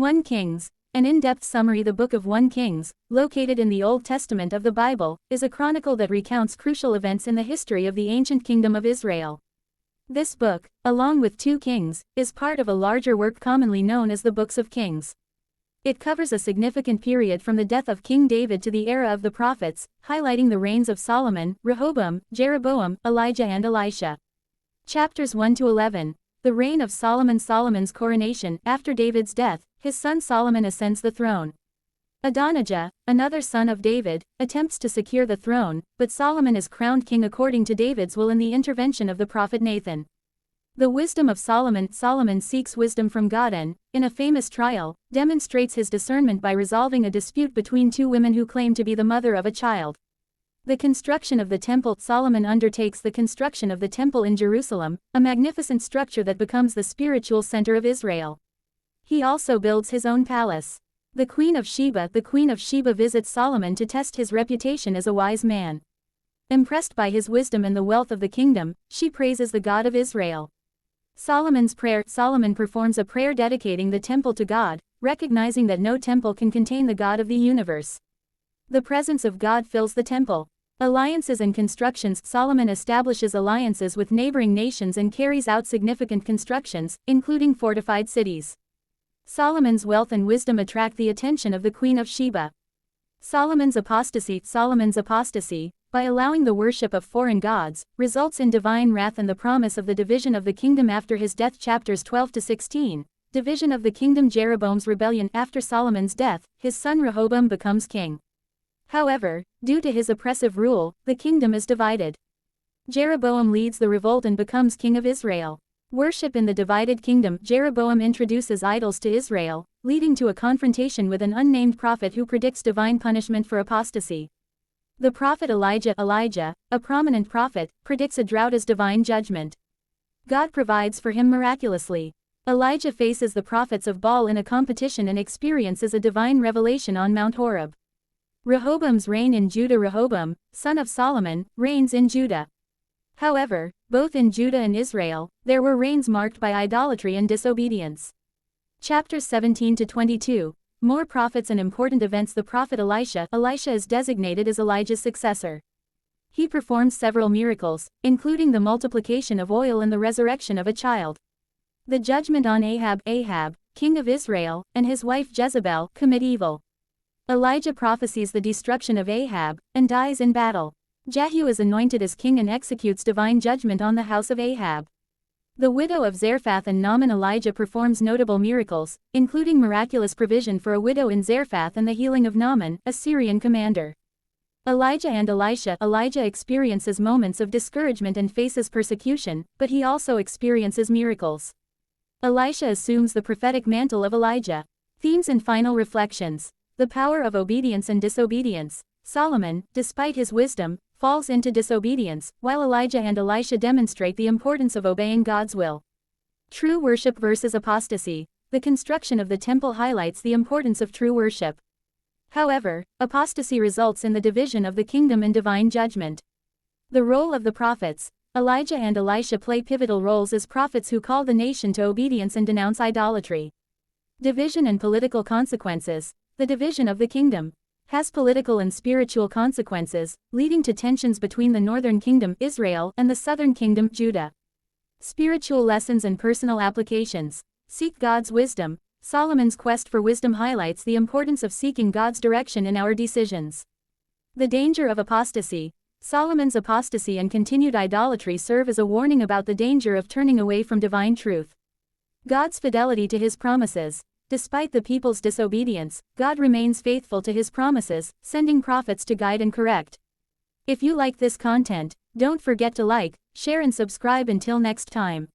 1 Kings. An in-depth summary. The book of 1 Kings, located in the Old Testament of the Bible, is a chronicle that recounts crucial events in the history of the ancient kingdom of Israel. This book, along with 2 Kings, is part of a larger work commonly known as the Books of Kings. It covers a significant period from the death of King David to the era of the prophets, highlighting the reigns of Solomon, Rehoboam, Jeroboam, Elijah and Elisha. Chapters 1 to 11. The reign of Solomon. Solomon's coronation. After David's death, his son Solomon ascends the throne. Adonijah, another son of David, attempts to secure the throne, but Solomon is crowned king according to David's will in the intervention of the prophet Nathan. The wisdom of Solomon. Solomon seeks wisdom from God and, in a famous trial, demonstrates his discernment by resolving a dispute between 2 women who claim to be the mother of a child. The construction of the temple. Solomon undertakes the construction of the temple in Jerusalem, a magnificent structure that becomes the spiritual center of Israel. He also builds his own palace. The Queen of Sheba. The Queen of Sheba visits Solomon to test his reputation as a wise man. Impressed by his wisdom and the wealth of the kingdom, she praises the God of Israel. Solomon's prayer. Solomon performs a prayer dedicating the temple to God, recognizing that no temple can contain the God of the universe. The presence of God fills the temple. Alliances and constructions. Solomon establishes alliances with neighboring nations and carries out significant constructions, including fortified cities. Solomon's wealth and wisdom attract the attention of the Queen of Sheba. Solomon's apostasy. Solomon's apostasy, by allowing the worship of foreign gods, results in divine wrath and the promise of the division of the kingdom after his death. Chapters 12 to 16. Division of the kingdom. Jeroboam's rebellion. After Solomon's death, his son Rehoboam becomes king. However, due to his oppressive rule, the kingdom is divided. Jeroboam leads the revolt and becomes king of Israel. Worship in the divided kingdom. Jeroboam introduces idols to Israel, leading to a confrontation with an unnamed prophet who predicts divine punishment for apostasy. The prophet Elijah, a prominent prophet, predicts a drought as divine judgment. God provides for him miraculously. Elijah faces the prophets of Baal in a competition and experiences a divine revelation on Mount Horeb. Rehoboam's reign in Judah. Rehoboam, son of Solomon, reigns in Judah. However, both in Judah and Israel, there were reigns marked by idolatry and disobedience. Chapters 17 to 22. More prophets and important events. The prophet Elisha. Elisha is designated as Elijah's successor. He performs several miracles, including the multiplication of oil and the resurrection of a child. The judgment on Ahab, king of Israel, and his wife Jezebel, commit evil. Elijah prophesies the destruction of Ahab, and dies in battle. Jehu is anointed as king and executes divine judgment on the house of Ahab. The widow of Zarephath and Naaman. Elijah performs notable miracles, including miraculous provision for a widow in Zarephath and the healing of Naaman, a Syrian commander. Elijah and Elisha. Elijah experiences moments of discouragement and faces persecution, but he also experiences miracles. Elisha assumes the prophetic mantle of Elijah. Themes and final reflections. The power of obedience and disobedience. Solomon, despite his wisdom, falls into disobedience, while Elijah and Elisha demonstrate the importance of obeying God's will. True worship versus apostasy. The construction of the temple highlights the importance of true worship. However, apostasy results in the division of the kingdom and divine judgment. The role of the prophets. Elijah and Elisha play pivotal roles as prophets who call the nation to obedience and denounce idolatry. Division and political consequences. The division of the kingdom has political and spiritual consequences, leading to tensions between the northern kingdom, Israel, and the southern kingdom, Judah. Spiritual lessons and personal applications. Seek God's wisdom. Solomon's quest for wisdom highlights the importance of seeking God's direction in our decisions. The danger of apostasy. Solomon's apostasy and continued idolatry serve as a warning about the danger of turning away from divine truth. God's fidelity to his promises. Despite the people's disobedience, God remains faithful to his promises, sending prophets to guide and correct. If you like this content, don't forget to like, share and subscribe. Until next time.